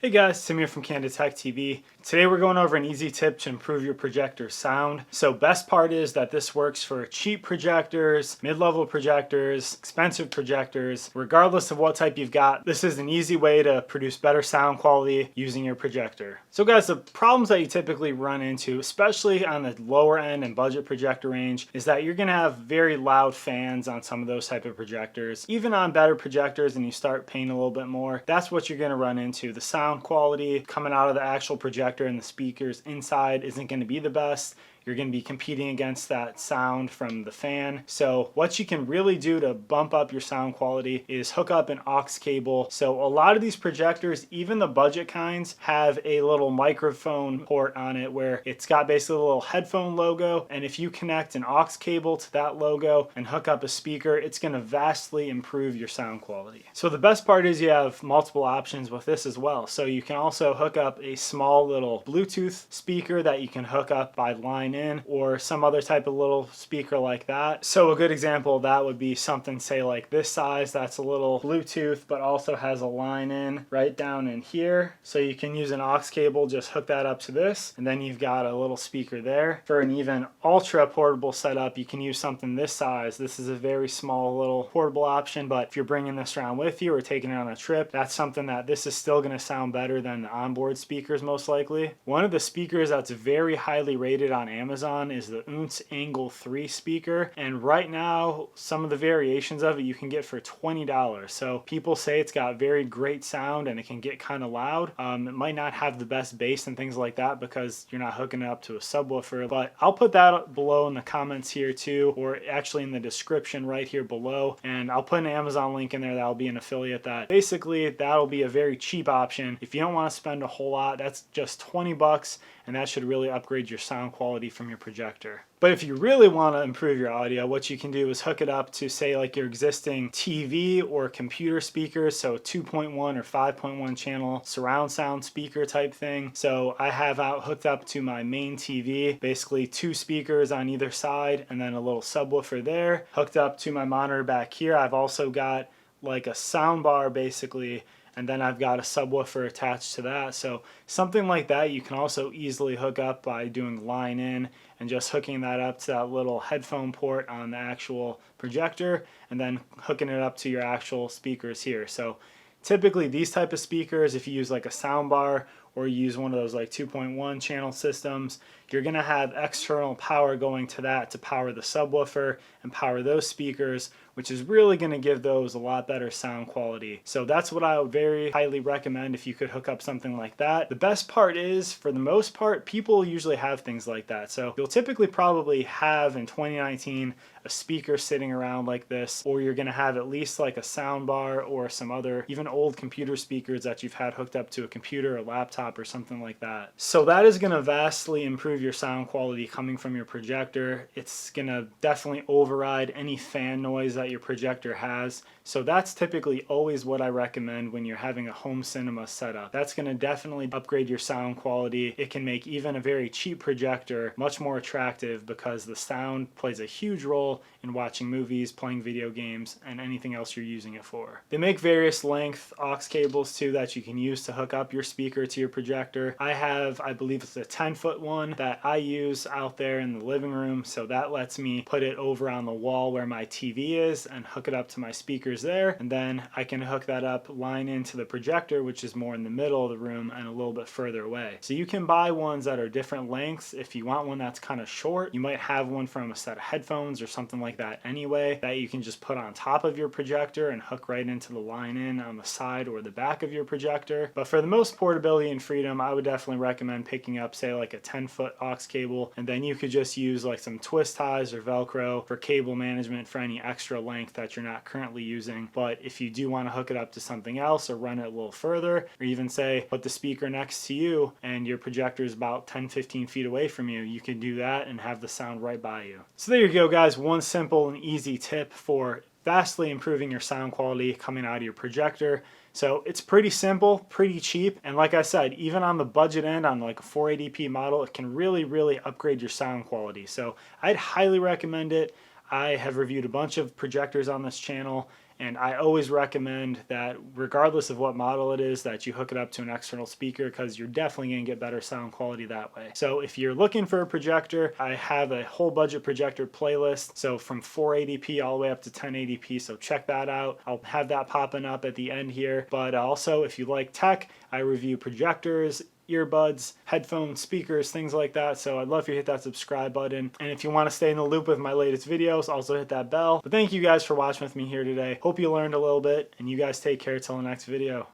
Hey guys, Tim here from Candid Tech TV. Today we're going over an easy tip to improve your projector sound. So best part is that this works for cheap projectors, mid-level projectors, expensive projectors, regardless of what type you've got. This is an easy way to produce better sound quality using your projector. So guys, the problems that you typically run into, especially on the lower end and budget projector range, is that you're gonna have very loud fans on some of those type of projectors. Even on better projectors and you start paying a little bit more, that's what you're gonna run into. The sound quality coming out of the actual projector and the speakers inside isn't going to be the best. You're going to be competing against that sound from the fan. So what you can really do to bump up your sound quality is hook up an aux cable. So a lot of these projectors, even the budget kinds, have a little microphone port on it where it's got basically a little headphone logo. And if you connect an aux cable to that logo and hook up a speaker, it's going to vastly improve your sound quality. So the best part is you have multiple options with this as well. So you can also hook up a small little Bluetooth speaker that you can hook up by line in, or some other type of little speaker like that. So a good example of that would be something, say like this size, that's a little Bluetooth but also has a line in right down in here. So you can use an aux cable, just hook that up to this, and then you've got a little speaker there. For an even ultra portable setup, you can use something this size. This is a very small little portable option, but if you're bringing this around with you or taking it on a trip, that's something that this is still going to sound better than the onboard speakers most likely. One of the speakers that's very highly rated on Amazon is the Unce Angle 3 speaker, and right now some of the variations of it you can get for $20. So people say it's got very great sound and it can get kind of loud. It might not have the best bass and things like that because you're not hooking it up to a subwoofer, but I'll put that below in the comments here too, or actually in the description right here below, and I'll put an Amazon link in there that'll be an affiliate. That basically that'll be a very cheap option if you don't want to spend a whole lot. That's just 20 bucks, and that should really upgrade your sound quality from your projector. But if you really want to improve your audio, what you can do is hook it up to, say, like your existing TV or computer speakers, so 2.1 or 5.1 channel surround sound speaker type thing. So I have hooked up to my main TV, basically 2 speakers on either side and then a little subwoofer there. Hooked up to my monitor back here, I've also got like a sound bar basically, and then I've got a subwoofer attached to that. So something like that you can also easily hook up by doing line in and just hooking that up to that little headphone port on the actual projector and then hooking it up to your actual speakers here. So typically these type of speakers, if you use like a sound bar or you use one of those like 2.1 channel systems, you're gonna have external power going to that to power the subwoofer and power those speakers, which is really gonna give those a lot better sound quality. So that's what I would very highly recommend if you could hook up something like that. The best part is, for the most part, people usually have things like that. So you'll typically probably have in 2019 a speaker sitting around like this, or you're gonna have at least like a sound bar or some other even old computer speakers that you've had hooked up to a computer or laptop or something like that. So that is gonna vastly improve your sound quality coming from your projector. It's gonna definitely override any fan noise that your projector has. So that's typically always what I recommend when you're having a home cinema setup. That's gonna definitely upgrade your sound quality. It can make even a very cheap projector much more attractive because the sound plays a huge role in watching movies, playing video games, and anything else you're using it for. They make various length aux cables too that you can use to hook up your speaker to your projector. I have, I believe it's a 10-foot one that I use out there in the living room, so that lets me put it over on the wall where my TV is and hook it up to my speakers there, and then I can hook that up, line into the projector, which is more in the middle of the room and a little bit further away. So you can buy ones that are different lengths. If you want one that's kind of short, you might have one from a set of headphones or something like that anyway that you can just put on top of your projector and hook right into the line in on the side or the back of your projector. But for the most portability and freedom, I would definitely recommend picking up, say, like a 10-foot aux cable, and then you could just use like some twist ties or Velcro for cable management for any extra length that you're not currently using. But if you do want to hook it up to something else or run it a little further, or even say put the speaker next to you and your projector is about 10-15 feet away from you, you can do that and have the sound right by you. So there you go guys, one simple and easy tip for vastly improving your sound quality coming out of your projector. So it's pretty simple, pretty cheap, and like I said, even on the budget end, on like a 480p model, it can really upgrade your sound quality. So I'd highly recommend it. I have reviewed a bunch of projectors on this channel, And I always recommend that regardless of what model it is, that you hook it up to an external speaker, because you're definitely going to get better sound quality that way. So if you're looking for a projector, I have a whole budget projector playlist. So from 480p all the way up to 1080p. So check that out. I'll have that popping up at the end here. But also, if you like tech, I review projectors, earbuds, headphones, speakers, things like that. So I'd love for you to hit that subscribe button. And if you want to stay in the loop with my latest videos, also hit that bell. But thank you guys for watching with me here today. Hope you learned a little bit, and you guys take care till the next video.